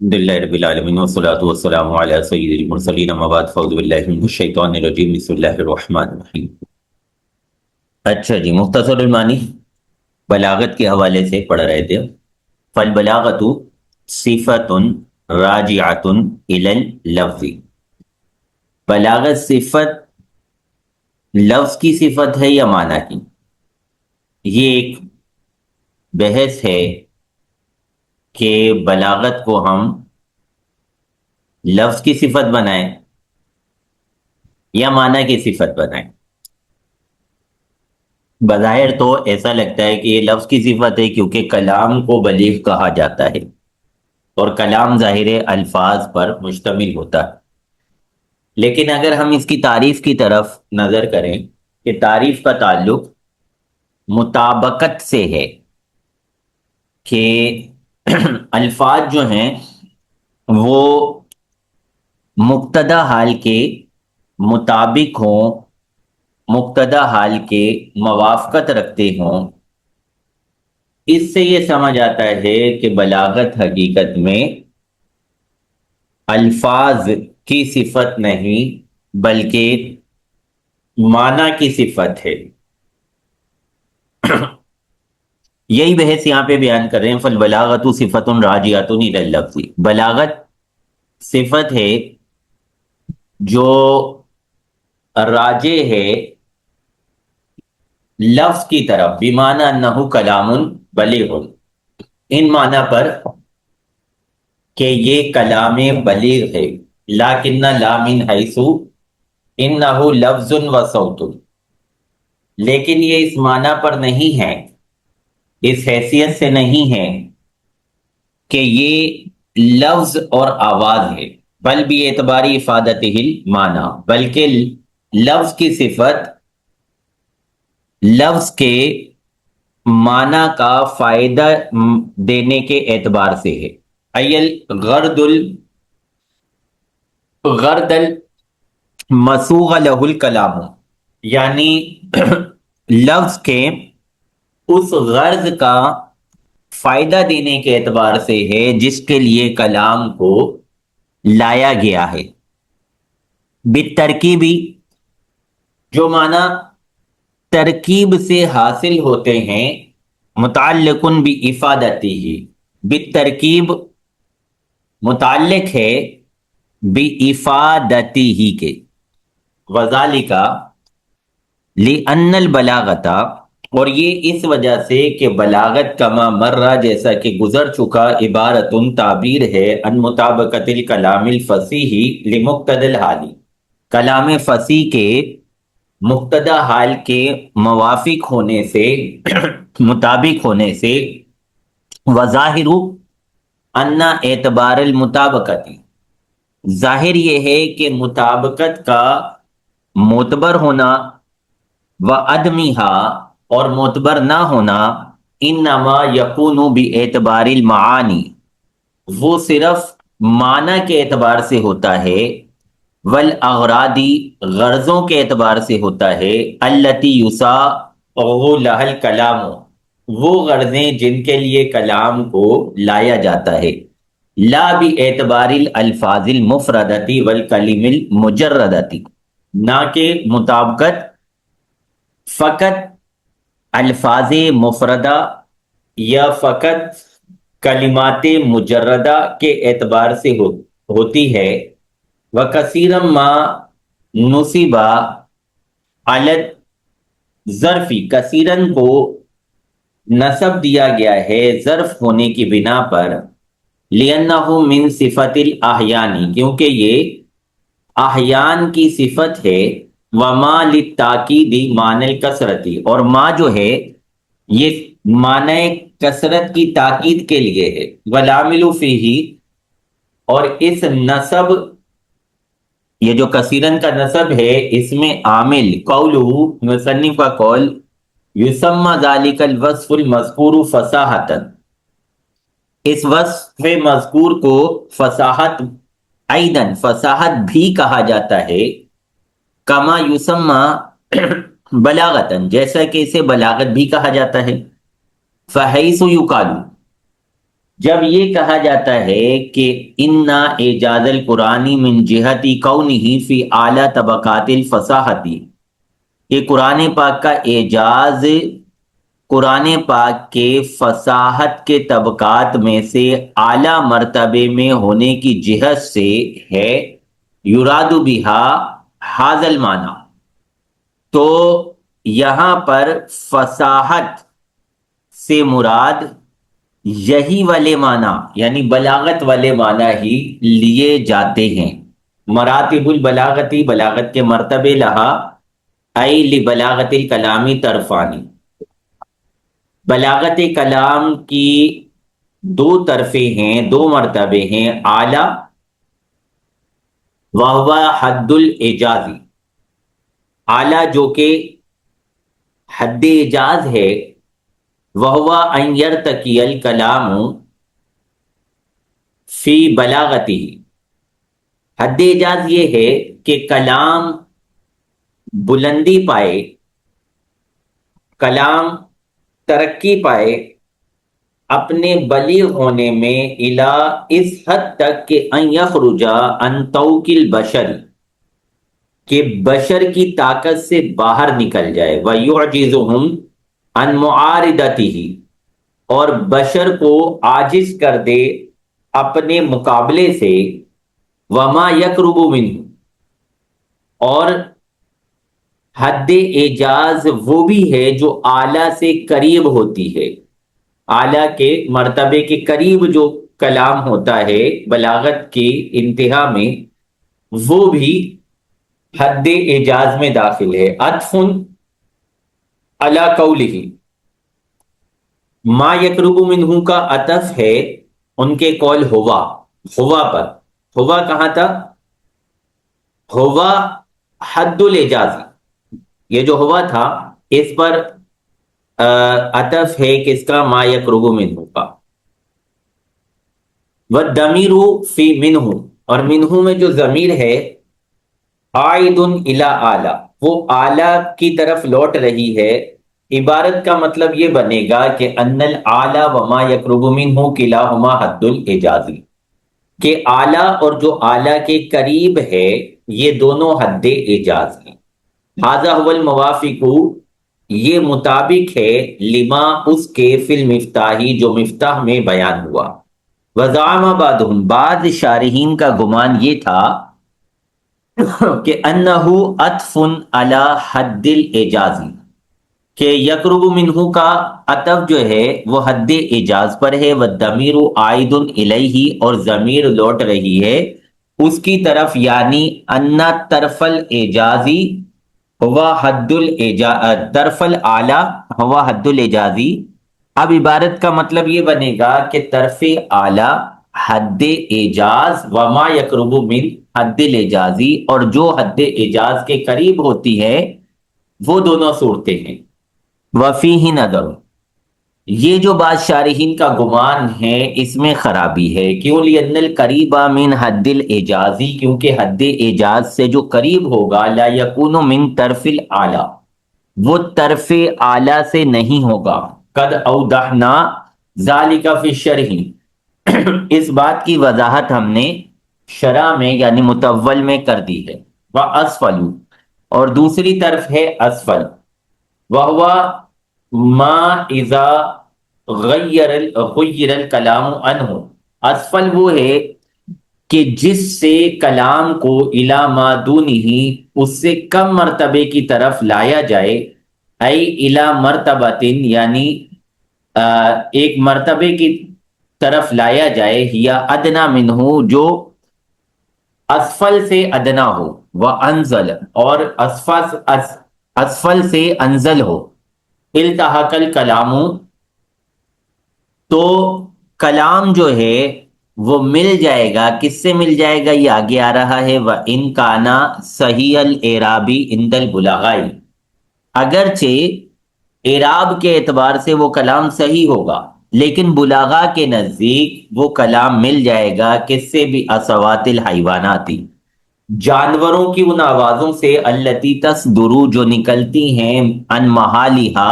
الحمدللہ رب العالمین والصلاة والسلام علی سید المرسلین اما بعد فاعوذ باللہ من الشیطان الرجیم بسم اللہ الرحمن الرحیم۔ اچھا جی، مختصر المانی بلاغت کے حوالے سے پڑھ رہے تھے۔ فالبلاغت صفت راجعۃ الی اللفظ، بلاغت صفت لفظ کی صفت ہے یا معنی کی؟ یہ ایک بحث ہے کہ بلاغت کو ہم لفظ کی صفت بنائیں یا معنی کی صفت بنائیں۔ بظاہر تو ایسا لگتا ہے کہ یہ لفظ کی صفت ہے کیونکہ کلام کو بلیغ کہا جاتا ہے اور کلام ظاہر الفاظ پر مشتمل ہوتا ہے، لیکن اگر ہم اس کی تعریف کی طرف نظر کریں کہ تعریف کا تعلق مطابقت سے ہے کہ الفاظ جو ہیں وہ مقتضی حال کے مطابق ہوں، مقتضی حال کے موافقت رکھتے ہوں۔ اس سے یہ سمجھ آتا ہے کہ بلاغت حقیقت میں الفاظ کی صفت نہیں بلکہ معنی کی صفت ہے۔ یہی بحث یہاں پہ بیان کر رہے ہیں۔ فالبلاغت صفت راجعۃ الی اللفظ، بلاغت صفت ہے جو راجع ہے لفظ کی طرف، بمعنی انہ کلام بلیغ، ان معنی پر کہ یہ کلام بلیغ ہے، لیکن لا من حیث انہ لفظ و صوت، لیکن یہ اس معنی پر نہیں ہے، اس حیثیت سے نہیں ہے کہ یہ لفظ اور آواز ہے، بل بھی اعتباری افادتہ المعنی، بلکہ لفظ کی صفت لفظ کے معنی کا فائدہ دینے کے اعتبار سے ہے۔ ایل غرد المسوغ لہ الکلام، یعنی لفظ کے اس غرض کا فائدہ دینے کے اعتبار سے ہے جس کے لیے کلام کو لایا گیا ہے۔ بالترکیبی، جو معنی ترکیب سے حاصل ہوتے ہیں، متعلق بافادتہ، بالترکیب متعلق ہے بافادتہ کے، وذالک لأن البلاغت، اور یہ اس وجہ سے کہ بلاغت کما مرہ، جیسا کہ گزر چکا، عبارت تعبیر ہے ان مطابقت الکلام الفصیح لمقتضی الحال، کلام فصیح کے مقتضی حال کے موافق ہونے سے مطابق ہونے سے، وظاہر ان اعتبار المطابقت، ظاہر یہ ہے کہ مطابقت کا معتبر ہونا، و عدمہا، اور معتبر نہ ہونا، انما یکون باعتبار المعانی، وہ صرف معنی کے اعتبار سے ہوتا ہے، والاغرادی، غرضوں کے اعتبار سے ہوتا ہے، التی یساغ لہا الکلام، وہ غرضیں جن کے لیے کلام کو لایا جاتا ہے، لا باعتبار الالفاظ المفردۃ والکلم المجردۃ، نہ کہ مطابقت فقط الفاظ مفردہ یا فقط کلمات مجردہ کے اعتبار سے ہوتی ہے۔ وَكَثِيرًا مَا نُصِبَ عَلَى الظرف، کثیرن کو نسب دیا گیا ہے ظرف ہونے کی بنا پر، لِأَنَّهُ مِن صِفَةِ الْأَحْيَانِ، کیونکہ یہ احیان کی صفت ہے، وَمَا لِلتَّأْكِيدِ مَعْنَى الْكَثْرَةِ، اور ما جو ہے یہ معنی کثرت کی تاکید کے لیے ہے، وَالْعَامِلُ فِيهِ، اور اس نسب، یہ جو کثیرن کا نسب ہے، اس میں عامل قولہ، مصنف کا قول، یسمى ذلك الوصف المذکور فصاحۃ، اس وصف مذکور کو فصاحت، ایضاً فصاحت بھی کہا جاتا ہے، کما یسمى بلاغتاً، جیسا کہ اسے بلاغت بھی کہا جاتا ہے۔ فحیث یقال، جب یہ کہا جاتا ہے کہ انا اعجاز القرآنی من جہتی کونہ فی اعلیٰ طبقات الفصاحتی، کہ قرآن پاک کا اعجاز قرآن پاک کے فصاحت کے طبقات میں سے اعلیٰ مرتبے میں ہونے کی جہت سے ہے، یراد بہا ھذا المعنی، تو یہاں پر فصاحت سے مراد یہی والے معنی یعنی بلاغت والے معنی ہی لیے جاتے ہیں۔ مراتب البلاغتی، بلاغت کے مرتبے لہا، ای لبلاغت الکلامی طرفانی، بلاغت کلام کی دو طرفیں ہیں، دو مرتبے ہیں، اعلیٰ وہو حد الاعجازی، اعلیٰ جو کہ حد اعجاز ہے، وہو ان یرتقی الکلام فی بلاغتی، حد اعجاز یہ ہے کہ کلام بلندی پائے، کلام ترقی پائے اپنے بلیغ ہونے میں، الی اس حد تک کہ ان یخرج عن طوق البشر، کہ بشر کی طاقت سے باہر نکل جائے، وَيُعْجِزُهُمْ عَنْ مُعَارِضَتِهِ، اور بشر کو عاجز کر دے اپنے مقابلے سے، وَمَا يَقْرُبُ مِنْهُ، اور حد اعجاز وہ بھی ہے جو اعلیٰ سے قریب ہوتی ہے، اعلیٰ کے مرتبے کے قریب جو کلام ہوتا ہے بلاغت کی انتہا میں، وہ بھی حد اعجاز میں داخل ہے۔ عطف علی قولہ، ما یقرب منہ کا عطف ہے ان کے قول ہوا، ہوا پر، ہوا کہاں تھا؟ ہوا حد الاعجاز، یہ جو ہوا تھا اس پر عطف ہے کس کا؟ ما یقرب منہ کا۔ والضمیر فی منہ، اور منہ میں جو ضمیر ہے عائد الی اعلی، وہ اعلی کی طرف لوٹ رہی ہے۔ عبارت کا مطلب یہ بنے گا کہ ان الاعلی وما یقرب منہ کلاہما حد الاعجازی، کہ اعلی اور جو اعلی کے قریب ہے یہ دونوں حد اعجاز ہیں۔ ھذا هو الموافق، یہ مطابق ہے، لما اس کے فی المفتاحی جو مفتاح میں بیان ہوا۔ وزعم بعضهم، بعض شارحین کا گمان یہ تھا کہ انہو عطف علی حد الاعجازی، کہ یقرب منہ کا عطف جو ہے وہ حد اعجاز پر ہے، والضمیر عائد الیہ، اور ضمیر لوٹ رہی ہے اس کی طرف، یعنی ان طرف الاعجازی ہوا حد الاعجاز، طرف الاعلی ہوا حد الاعجازی۔ اب عبارت کا مطلب یہ بنے گا کہ طرف اعلی حد اعجاز، وما یقرب من حد الاعجازی، اور جو حد اعجاز کے قریب ہوتی ہے وہ دونوں صورتیں ہیں۔ وفیہ نظر، یہ جو بعض شارحین کا گمان ہے اس میں خرابی ہے، کیوں؟ لأن القریب من حد الاعجازی، کیونکہ حد اعجاز سے جو قریب ہوگا، لا یکون من طرف الاعلی، وہ طرف اعلی سے نہیں ہوگا۔ قد اوضحنا ذالک فی الشرح، اس بات کی وضاحت ہم نے شرح میں یعنی متول میں کر دی ہے۔ واسفل، اور دوسری طرف ہے اسفل، وہو ما اذا غیر الکلام عنہ، اسفل وہ ہے کہ جس سے کلام کو الی ما دونہ، اس سے کم مرتبے کی طرف لایا جائے، ای الی مرتبۃ، یعنی ایک مرتبے کی طرف لایا جائے، یا ادنا منہ، جو اسفل سے ادنا ہو، وانزل، اور اسفل سے انزل ہو، التحق الکلام، تو کلام جو ہے وہ مل جائے گا، کس سے مل جائے گا؟ یہ آگے آ رہا ہے، وَإِن كَانَ صَحِيحَ الْإِعْرَابِ عِندَ الْبُلَغَاءِ، اگرچہ اعراب کے اعتبار سے وہ کلام صحیح ہوگا، لیکن بلاغا کے نزدیک وہ کلام مل جائے گا کس سے بھی؟ اصوات الحیواناتی، جانوروں کی ان آوازوں سے، التی تصدر، جو نکلتی ہیں، ان محالہا،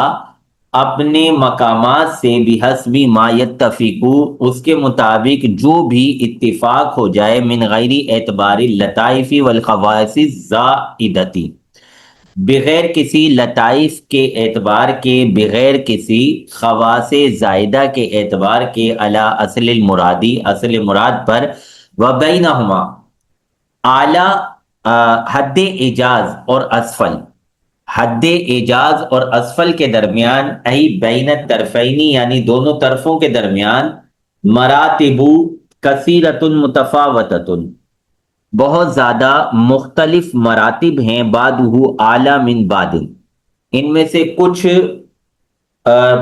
اپنے مقامات سے بحسب ما یتفقو، اس کے مطابق جو بھی اتفاق ہو جائے، من غیر اعتبار اللطائف والخواص الزائدتی، بغیر کسی لطائف کے اعتبار کے، بغیر کسی خواص زائدہ کے اعتبار کے، علی اصل المرادی، اصل مراد پر، وبینہما، اعلی حد اعجاز اور اسفل، حد اعجاز اور اسفل کے درمیان، ای بین الطرفین، یعنی دونوں طرفوں کے درمیان، مراتب کثیرۃ متفاوتۃ، بہت زیادہ مختلف مراتب ہیں، بعدہ اعلی من بعد، ان میں سے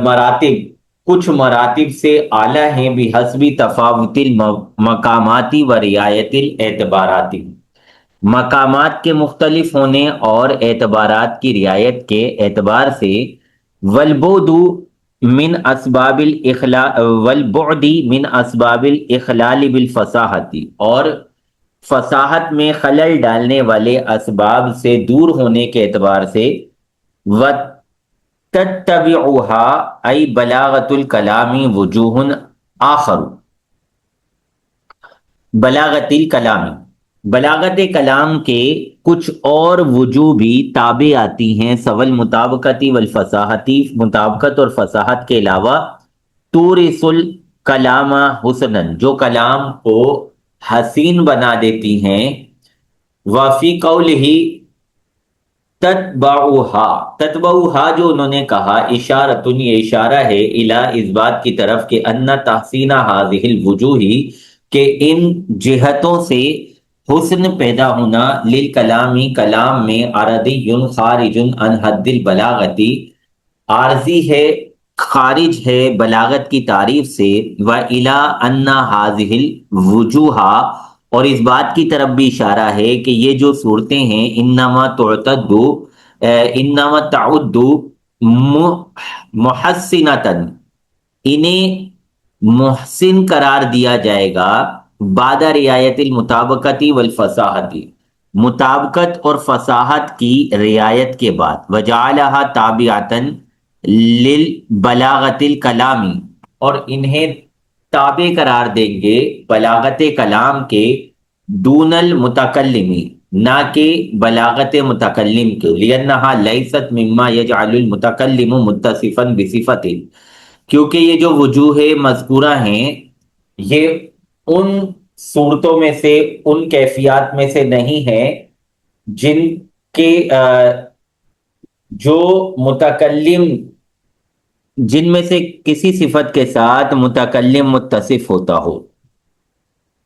مراتب کچھ مراتب سے اعلیٰ ہیں، بحسب تفاوت المقاماتی و رعایت الاعتباراتی، مقامات کے مختلف ہونے اور اعتبارات کی رعایت کے اعتبار سے، والبعد من اسباب والبعد من اسباب الاخلال بالفصاحت، اور فصاحت میں خلل ڈالنے والے اسباب سے دور ہونے کے اعتبار سے، وتتبعها ای بلاغت الکلام وجوہ آخر، بلاغت الکلامی، بلاغت کلام کے کچھ اور وجوہ بھی تابع آتی ہیں، سول مطابقتی والفصاحتی، مطابقت اور فصاحت کے علاوہ، تورث الکلام حسنن، جو کلام کو حسین بنا دیتی ہیں، وفی قولہ تتبعها جو انہوں نے کہا، اشارتن، یہ اشارہ ہے، الی، اس بات کی طرف کہ ان تحسین هذه الوجوہ، کہ ان جہتوں سے حسن پیدا ہونا، للکلامی، کلام میں، عرضی خارج عن حد البلاغتی، عارضی ہے، خارج ہے بلاغت کی تعریف سے، وَإِلَىٰ أَنَّ هَٰذِهِ الْوُجُوهَ، اور اس بات کی طرف بھی اشارہ ہے کہ یہ جو صورتیں ہیں، انما تعد محسنتاً، انہیں محسن قرار دیا جائے گا، بعد رعایت المطابقتی والفصاحتی، مطابقت اور فصاحت کی رعایت کے بعد، وجعلها تابعۃ للبلاغت الکلامی، اور انہیں تابع قرار دیں گے بلاغت کلام کے، دون المتکلمی، نہ کہ بلاغت متکلم کے، لأنها لیست مما یجعل المتکلم متصفا بصفت، کیونکہ یہ جو وجوہ مذکورہ ہیں، یہ ان صورتوں میں سے، ان کیفیات میں سے نہیں ہے جن کے جو متکلم، جن میں سے کسی صفت کے ساتھ متکلم متصف ہوتا ہو۔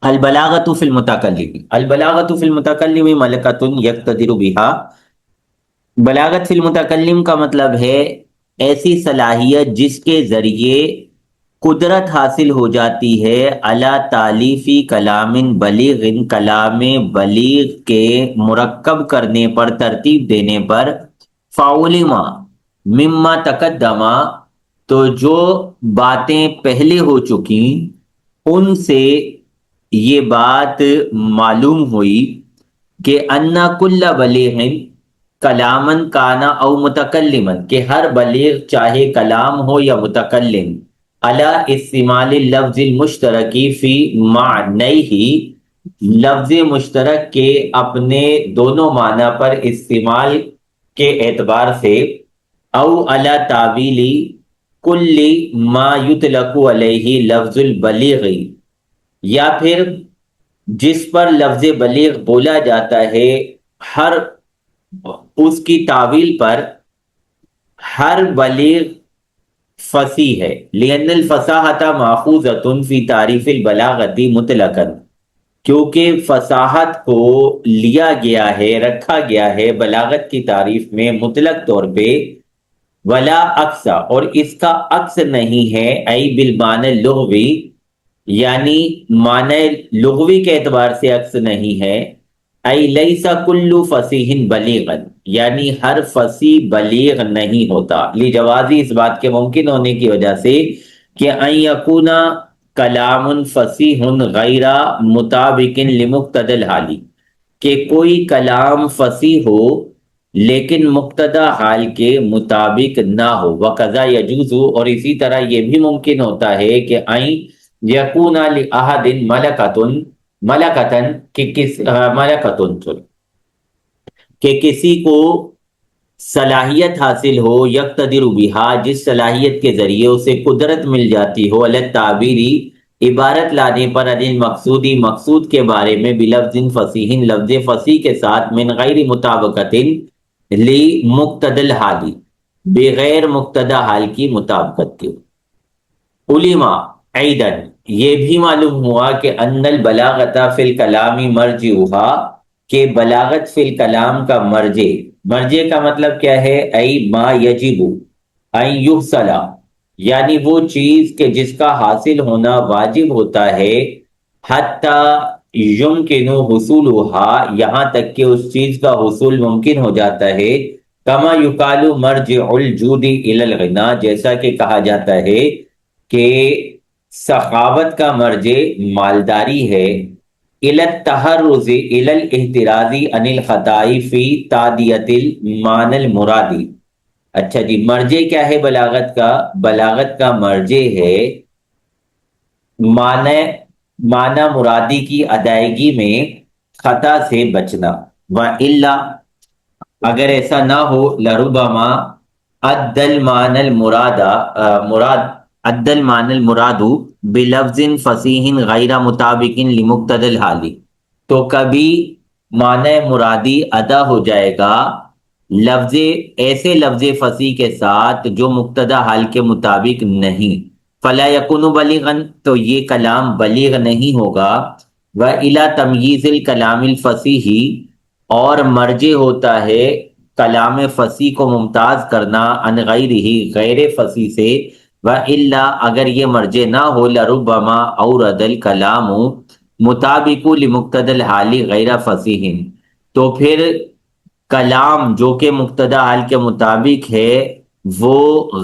البلاغت فی المتکلم، البلاغت فی المتکلم ملکۃ یقتدر بها، بلاغت فی المتکلم کا مطلب ہے ایسی صلاحیت جس کے ذریعے قدرت حاصل ہو جاتی ہے، علی تالیفی کلام بلیغ، کلام بلیغ کے مرکب کرنے پر، ترتیب دینے پر، فعلما مما تقدما، تو جو باتیں پہلے ہو چکی ان سے یہ بات معلوم ہوئی کہ ان کل بلیغ کلامن کانا او متکلمن، کہ ہر بلیغ چاہے کلام ہو یا متکلم، علی استعمال اللفظ المشترکی فی معنیہ، لفظ مشترک کے اپنے دونوں معنی پر استعمال کے اعتبار سے، او علی تعویل کل ما یطلق علیہ لفظ البلیغ، یا پھر جس پر لفظ بلیغ بولا جاتا ہے، ہر اس کی تعویل پر، ہر بلیغ فصیح ہے، لأن الفصاحت ماخوذۃ فی تعریف البلاغت مطلقا، کیونکہ فصاحت کو لیا گیا ہے، رکھا گیا ہے بلاغت کی تعریف میں مطلق طور پہ، ولا عکس، اور اس کا عکس نہیں ہے، ای بالمعنی اللغوی، یعنی معنی لغوی کے اعتبار سے عکس نہیں ہے، ای لیس کل فصیح بلیغا، یعنی ہر فصیح بلیغ نہیں ہوتا، لجوازی، اس بات کے ممکن ہونے کی وجہ سے کہ ان یکون کلام فصیح غیر مطابق لمقتضی الحال، کہ کوئی کلام فصیح ہو لیکن مقتضا حال کے مطابق نہ ہو، وقضا یجوز، اور اسی طرح یہ بھی ممکن ہوتا ہے کہ این یکون لأحد ملکتن کہ کسی کو صلاحیت حاصل ہو، یقتدر بہا، جس صلاحیت کے ذریعے اسے قدرت مل جاتی ہو، علی التعبیری، عبارت لانے پر، عن المقصودی، مقصود کے بارے میں، بلفظ فصیح، لفظ فصیح کے ساتھ، من غیر مطابقت لی مقتد الحالی، بغیر مقتدا حال کی مطابقت کے۔ علما ایدن، یہ بھی معلوم ہوا کہ ان البلاغت فی الکلام مرجعها، کہ بلاغت فی الکلام کا مرجع کا مطلب کیا ہے؟ ای ما یجب ان یحصل، یعنی وہ چیز کہ جس کا حاصل ہونا واجب ہوتا ہے، حتی یمکن حصولها، یہاں تک کہ اس چیز کا حصول ممکن ہو جاتا ہے، کما یقال مرجع الجود الی الغنا، جیسا کہ کہا جاتا ہے کہ سخاوت کا مرجع مالداری ہے، الی التحرز الی الاحتراز عن الخطاء فی تادیۃ المعنی المرادی۔ اچھا جی، مرجع کیا ہے بلاغت کا؟ بلاغت کا مرجع ہے معنی مرادی کی ادائیگی میں خطا سے بچنا، وَإِلَّا، اگر ایسا نہ ہو، لربما ادى المعنى المراد بلفظ فصیح غیر مطابق لمقتضى الحال، تو کبھی معنی مرادی ادا ہو جائے گا ایسے لفظ فصیح کے ساتھ جو مقتضی حال کے مطابق نہیں، فلا یکون بلیغا، تو یہ کلام بلیغ نہیں ہوگا، وإلی تمییز الکلام الفصیح، اور مرجع ہوتا ہے کلام فصیح کو ممتاز کرنا، عن غیرہ، غیر فصیح سے، وإلا، اگر یہ مرجع نہ ہو، لربما اورد الکلام مطابق لمقتضی الحال غیر فصیح، تو پھر کلام جو کہ مقتضی حال کے مطابق ہے وہ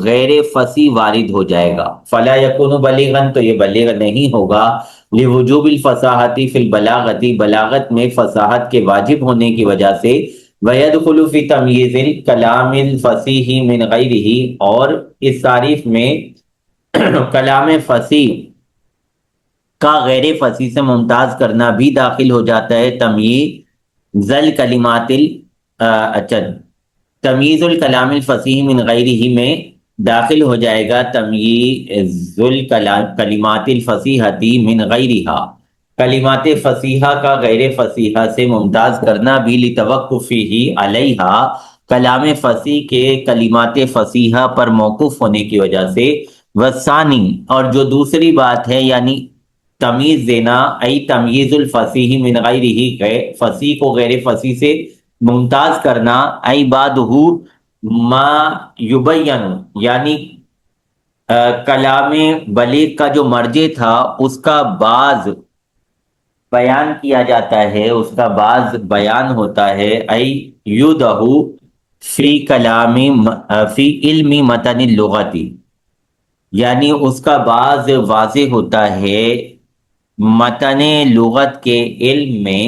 غیر فصیح وارد ہو جائے گا، فلا یکون بلیغا، تو یہ بلیغ نہیں ہوگا، لوجوب الفصاحت فی البلاغت، بلاغت میں فصاحت کے واجب ہونے کی وجہ سے، ویدخل فی تمییز الکلام الفصیح من غیرہ، اور اس تعریف میں کلام فصیح کا غیر فصیح سے ممتاز کرنا بھی داخل ہو جاتا ہے، تمییز الکلمات اچھا، تمییز الکلام الفصیح من غیرہ میں داخل ہو جائے گا، تمییز الکلمات الفصیحۃ من غیرہا، کلمات فصیحہ کا غیر فصیحہ سے ممتاز کرنا بھی، لتوقفہ علیہا، کلام فصیح کے کلمات فصیحہ پر موقوف ہونے کی وجہ سے، والثانی، اور جو دوسری بات ہے یعنی تمیز دینا، ای تمییز الفصیح من غیرہ، فصیح کو غیر فصیح سے ممتاز کرنا، ای بعدہ ما یبین، یعنی کلام بلیغ کا جو مرجع تھا اس کا بعض بیان کیا جاتا ہے، اس کا بعض بیان ہوتا ہے، ای یودہ فی کلام فی علم متن اللغت، یعنی اس کا بعض واضح ہوتا ہے متن لغت کے علم میں،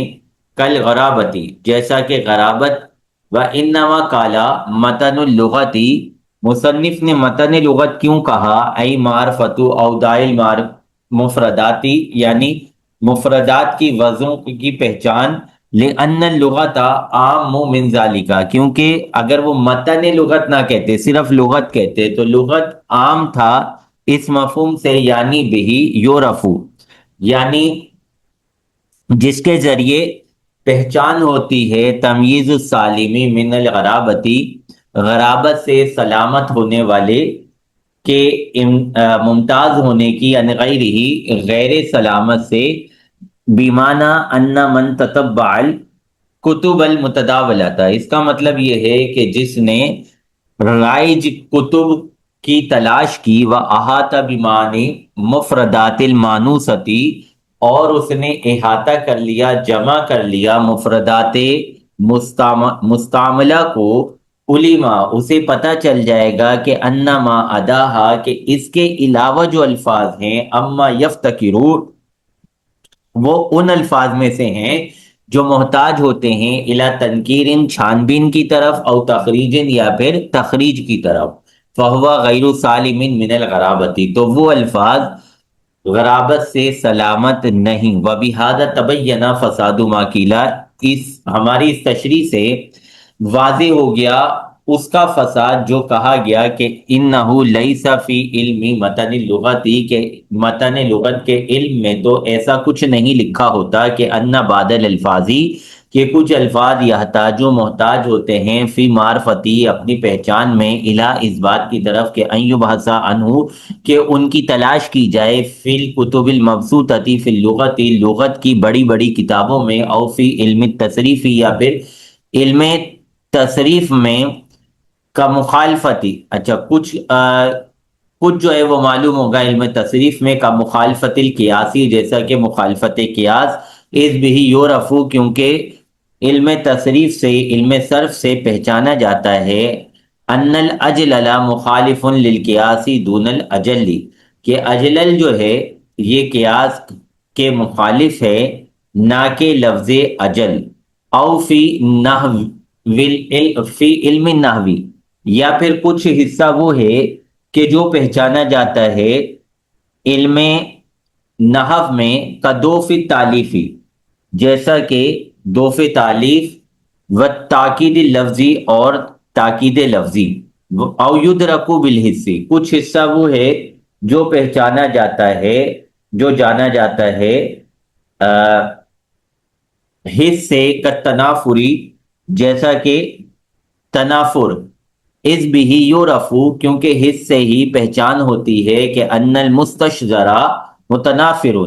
کل غرابتی، جیسا کہ غرابت، وانما قالا متن اللغت، مصنف نے متن لغت کیوں کہا؟ ای معرفت اوضاع مفرداتی، یعنی مفردات کی وضعوں کی پہچان، لأن اللغت عام من ذالک، کیونکہ اگر وہ متن لغت نہ کہتے، صرف لغت کہتے تو لغت عام تھا اس مفہوم سے، یعنی بہی یورفو، یعنی جس کے ذریعے پہچان ہوتی ہے، تمییز السالمی من الغرابتی، غرابت سے سلامت ہونے والے کے ممتاز ہونے کی، عن غیرہ، غیر سلامت سے، بیمانہ ان من تتبع الکتب المتداولۃ، اس کا مطلب یہ ہے کہ جس نے رائج کتب کی تلاش کی، و احاطہ بمعنی مفردات المانوستی، اور اس نے احاطہ کر لیا، جمع کر لیا مفردات مستعملہ کو، علما، اسے پتہ چل جائے گا کہ انما اداہا، کہ اس کے علاوہ جو الفاظ ہیں، اما یفتکرون، وہ ان الفاظ میں سے ہیں جو محتاج ہوتے ہیں الا تنکیر چھان بین کی طرف او تخریج یا پھر تخریج کی طرف، فہو غیر سالم من الغرابتی، تو وہ الفاظ غرابت سے سلامت نہیں۔ وبہذا تبین فساد ما قیلا، اس ہماری اس تشریح سے واضح ہو گیا اس کا فساد جو کہا گیا کہ انہ لیس فی علم متن اللغتی، کہ متن لغت کے علم میں تو ایسا کچھ نہیں لکھا ہوتا کہ ان بعد الفاظی، کہ کچھ الفاظ یحتاج محتاج ہوتے ہیں فی معرفتی اپنی پہچان میں، الی اس بات کی طرف کہ ان یبحث عنہ، کہ ان کی تلاش کی جائے فی الکتب المبسوطتی فی اللغتی، لغت کی بڑی بڑی کتابوں میں، او فی علم التصریفی یا پھر علم تصریف میں، کا مخالفتی، اچھا کچھ جو ہے وہ معلوم ہوگا علم تصریف میں، کا مخالفت القیاسی، جیسا کہ مخالفت قیاس، اس بھی یورفو، کیونکہ علم تصریف سے، علم صرف سے پہچانا جاتا ہے ان الاجلل مخالف للقیاسی دون الاجلی، کہ اجلل جو ہے یہ قیاس کے مخالف ہے، نہ کہ لفظ اجل، او فی نحو فی علم نحوی، یا پھر کچھ حصہ وہ ہے کہ جو پہچانا جاتا ہے علم نحو میں، کا دوف تالیفی، جیسا کہ دوف تالیف، و تاکید لفظی اور تاکید لفظی، او یدرکو بالحسی، کچھ حصہ وہ ہے جو پہچانا جاتا ہے، جو جانا جاتا ہے حس سے، کتنافری، جیسا کہ تنافر، اس بھی یورفو، کیونکہ حس سے ہی پہچان ہوتی ہے کہ ان المستشجرہ متنافر،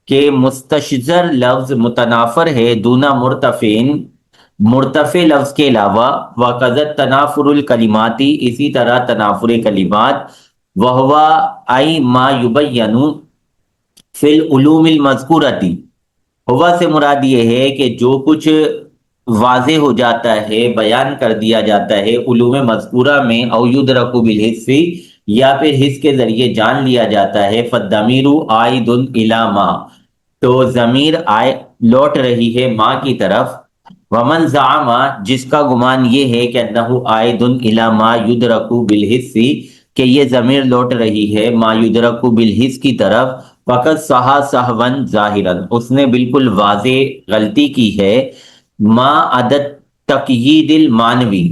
کہ مستشجر لفظ متنافر ہے، دونا مرتفعین، مرتفع لفظ کے علاوہ، وقذت تنافر الکلماتی، اسی طرح تنافر کلمات، وہوا ای ما یبین فی العلوم المذکورتی، ہوا سے مراد یہ ہے کہ جو کچھ واضح ہو جاتا ہے، بیان کر دیا جاتا ہے علوم مذکورہ میں، او یدرک بالحس، یا پھر حس کے ذریعے جان لیا جاتا ہے، فالضمیر عائد الی ما، تو ضمیر لوٹ رہی ہے ما کی طرف، ومن زعم، جس کا گمان یہ ہے کہ انہ عائد الی ما یدرک بالحس، کہ یہ ضمیر لوٹ رہی ہے ما یدرک بالحس کی طرف، فقط سہا سہون ظاہرن، اس نے بالکل واضح غلطی کی ہے، ما عدد تقیید المانوی،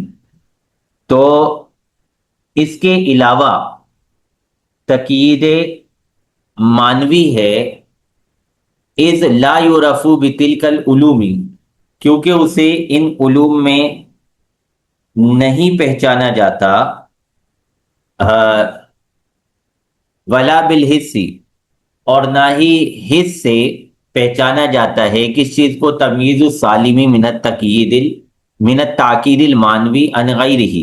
تو اس کے علاوہ تقیید مانوی ہے، از لا یورفو بتلک العلوم، کیونکہ اسے ان علوم میں نہیں پہچانا جاتا، ولا بالحسی، اور نہ ہی حس سے پہچانا جاتا ہے، کس چیز کو، تمییز السالمی من التاکید المانوی عن غیرہ،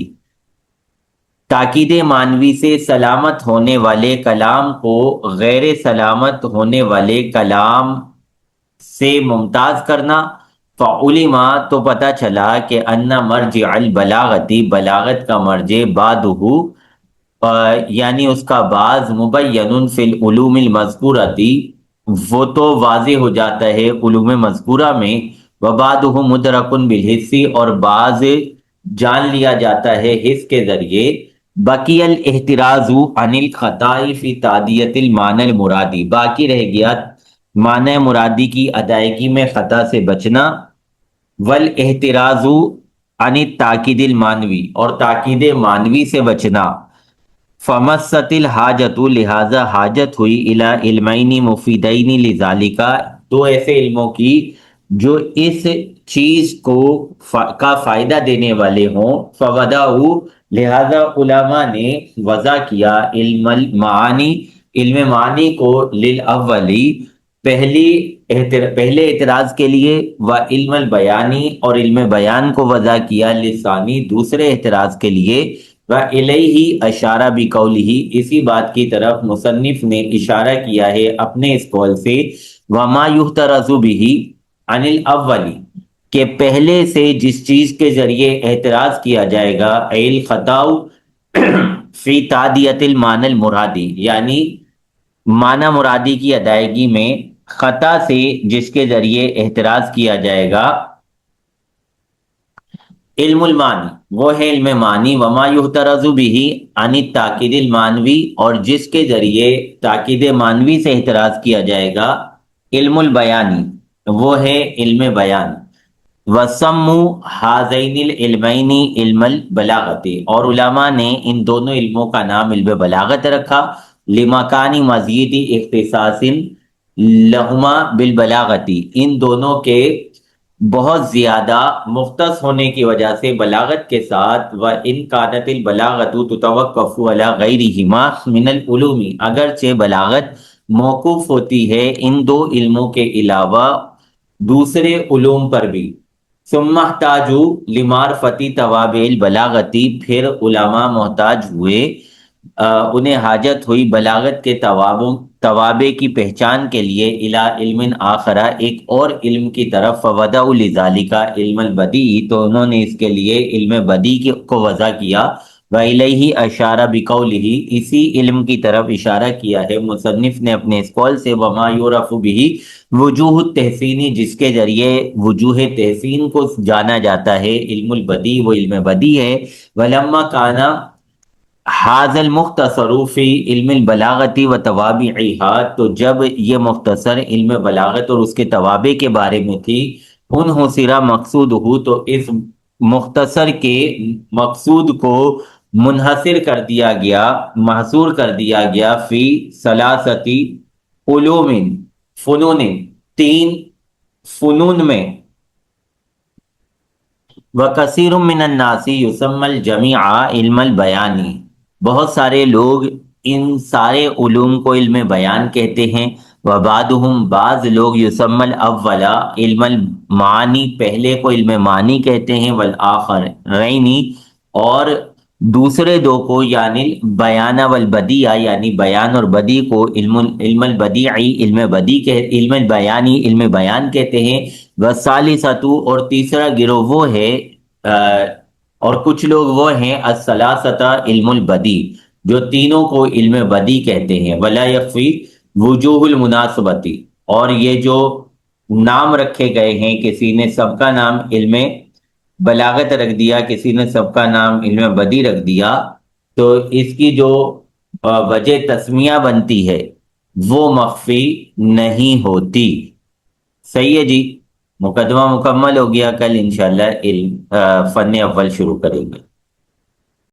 تاکید مانوی سے سلامت ہونے والے کلام کو غیر سلامت ہونے والے کلام سے ممتاز کرنا، فعلما، تو پتہ چلا کہ ان مرجع البلاغتی، بلاغت کا مرجع بعدہ، یعنی اس کا بعض، مبین فی العلوم المذکورتی، وہ تو واضح ہو جاتا ہے علوم مذکورہ میں، وبعدہ مدرک بالحس، اور بعض جان لیا جاتا ہے حس کے ذریعے، بقی الاحتراز عن الخطاء فی تادیۃ المعنی المرادی، باقی رہ گیا معنی مرادی کی ادائیگی میں خطا سے بچنا، والاحتراز عن التاکید المانوی، اور تاکید مانوی سے بچنا، فمست الحاجت، لہذا حاجت ہوئی، الی علمین مفیدین لذالک، دو ایسے علموں کی جو اس چیز کو کا فائدہ دینے والے ہوں، فودعوا، لہذا علماء نے وضع کیا علم المعانی، علم معانی کو، للاولی، پہلے اعتراض کے لیے، و علم البیانی، اور علم بیان کو وضع کیا، لثانی، دوسرے اعتراض کے لیے، وَإِلَيْهِ اشارہ بقولہ، اسی بات کی طرف مصنف نے اشارہ کیا ہے اپنے اس قول سے، وَمَا يُحْتَرَزُ بِهِ عَنِ الْأَوَّلِ، کہ پہلے سے جس چیز کے ذریعے اعتراض کیا جائے گا، الْخَطَأُ فِي تَعْدِيَةِ الْمَعْنَى الْمُرَادِ، یعنی معنی مرادی کی ادائیگی میں خطا سے جس کے ذریعے احتراز کیا جائے گا، علم المانی وہ ہے علم معنی، وما یحترز به عن التاکید المانوی اور جس کے ذریعے تاکید مانوی سے احتراز کیا جائے گا، علم البیانی وہ ہے علم بیان۔ وسموا هذین العلمین علم البلاغت اور علماء نے ان دونوں علموں کا نام علم بلاغت رکھا، لمکان مزید اختصاص لہما بالبلاغتی ان دونوں کے بہت زیادہ مختص ہونے کی وجہ سے بلاغت کے ساتھ، و ان کانت البلاغت تتوقف علی غیرہما من العلوم اگرچہ بلاغت موقوف ہوتی ہے ان دو علموں کے علاوہ دوسرے علوم پر بھی۔ ثم احتاجوا لمعرفت توابع البلاغتی پھر علماء محتاج ہوئے، انہیں حاجت ہوئی بلاغت کے توابع کی پہچان کے لیے، الی علم آخرہ ایک اور علم کی طرف، فوضعوا لذالک علم البدیع تو انہوں نے اس کے لیے علم بدیع کو وضع کیا، وَإِلَيْهِ اشارہ بقولہ اسی علم کی طرف اشارہ کیا ہے مصنف نے اپنے اس قول سے، وما یعرف بہ وجوہ التحسین جس کے ذریعے وجوہ تحسین کو جانا جاتا ہے، علم البدیع وہ علم بدیع ہے۔ ولما کان حاض المختصر فی علم البلاغت و توابعها تو جب یہ مختصر علم بلاغت اور اس کے توابع کے بارے میں تھی، انحصر مقصود ہو تو اس مختصر کے مقصود کو منحصر کر دیا گیا، محصور کر دیا گیا، فی ثلاثتی علوم فنون تین فنون میں، وَكَثِيرٌ مِّنَ النَّاسِ يُسَمَّى الْجَمِيعَ عِلْمَ الْبَيَانِ بہت سارے لوگ ان سارے علوم کو علم بیان کہتے ہیں، وَبَعْضُهُمْ بعض لوگ يُسَمَّى الْأَوَّلَ علم المعانی پہلے کو علم معنی کہتے ہیں، وَالْآخَرَيْنِ اور دوسرے دو کو، یعنی بیان والبدیع یعنی بیان اور بدیع کو علم البدیعی علم بدیع علم البیانی علم بیان کہتے ہیں۔ والثالثۃ اور تیسرا گروہ وہ ہے اور کچھ لوگ وہ ہیں الثلاثۃ علم البدیع جو تینوں کو علم بدیع کہتے ہیں۔ ولا یخفی وجوہ المناسبت اور یہ جو نام رکھے گئے ہیں، کسی نے سب کا نام علم بلاغت رکھ دیا، کسی نے سب کا نام علم بدیع رکھ دیا، تو اس کی جو وجہ تسمیہ بنتی ہے وہ مخفی نہیں ہوتی۔ صحیح ہے جی، مقدمہ مکمل ہو گیا، کل انشاءاللہ فن اول شروع کریں گے۔